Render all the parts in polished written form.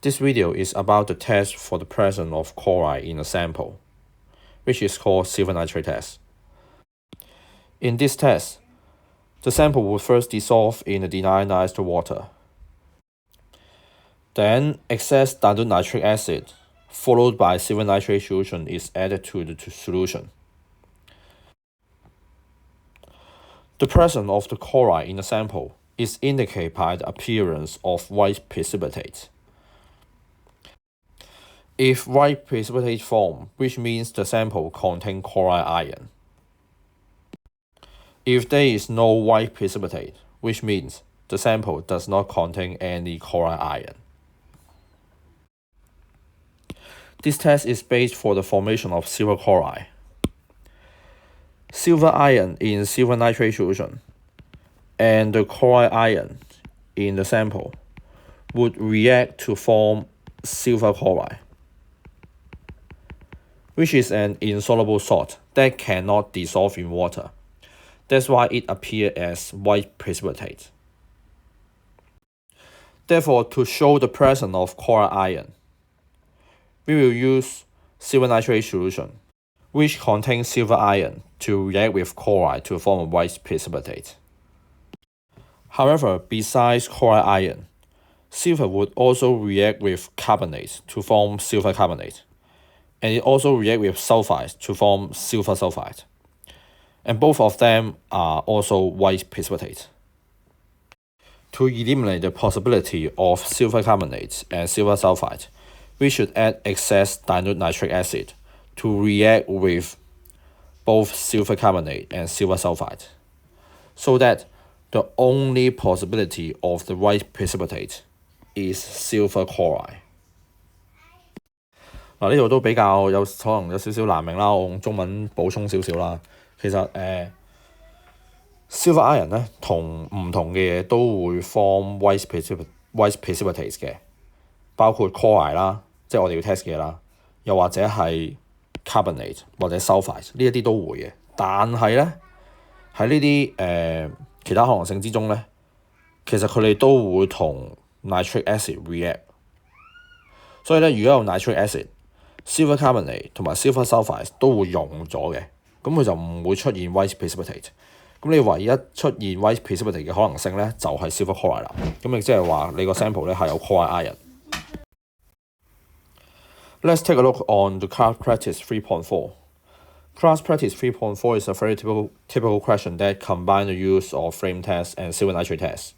This video is about the test for the presence of chloride in a sample, which is called silver nitrate test. In this test, the sample will first dissolve in the deionized water. Then excess dilute nitric acid followed by silver nitrate solution is added to the solution. The presence of the chloride in the sample is indicated by the appearance of white precipitate. If white precipitate form, which means the sample contains chloride ion. If there is no white precipitate, which means the sample does not contain any chloride ion. This test is based for the formation of silver chloride. Silver ion in silver nitrate solution and the chloride ion in the sample would react to form silver chloride, which is an insoluble salt that cannot dissolve in water. That's why it appears as white precipitate. Therefore, to show the presence of chloride ion, we will use silver nitrate solution, which contains silver ion, to react with chloride to form a white precipitate. However, besides chloride ion, silver would also react with carbonate to form silver carbonate, and it also reacts with sulfide to form silver sulfide. And both of them are also white precipitate. To eliminate the possibility of silver carbonate and silver sulfide, we should add excess dilute nitric acid to react with both silver carbonate and silver sulfide, so that the only possibility of the white precipitate is silver chloride. 呢度都比較可能有少少難明啦，我用中文補充少少啦。其實silver ion 咧同唔同嘅嘢都會 form white precipitate 嘅，包括 chloride 啦，即係我哋要 test 嘅嘢啦，又或者係 carbonate 或者 sulfide 呢一啲都會嘅。但係咧喺呢啲其他可能性之中咧，其實佢哋都會同 nitric acid react。所以咧，如果有 nitric acid、silver carbonate 同埋 silver sulfide 都會溶咗嘅，咁佢就唔會出現 white precipitate。咁你唯一出現 white precipitate 嘅可能性咧，就係 silver chloride 啦。咁亦即係話你個 sample 咧係有 chloride ion。Let's take a look on the class practice 3.4. Class practice 3.4 is a very typical question that combines the use of flame test and silver nitrate test.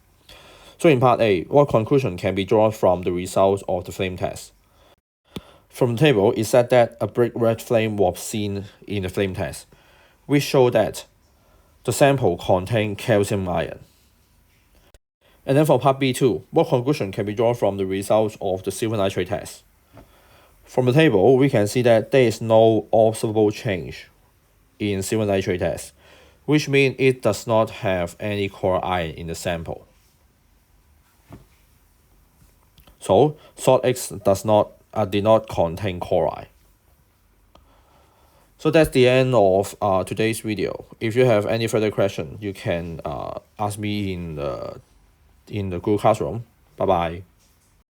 So in part A, what conclusion can be drawn from the results of the flame test? From the table, it said that a bright red flame was seen in the flame test, which showed that the sample contained calcium ion. And then for part B2, what conclusion can be drawn from the results of the silver nitrate test? From the table, we can see that there is no observable change in silver nitrate test, which means it does not have any chloride ion in the sample. So, salt X did not contain chloride. So that's the end of today's video. If you have any further question, you can ask me in the Google Classroom. Bye bye.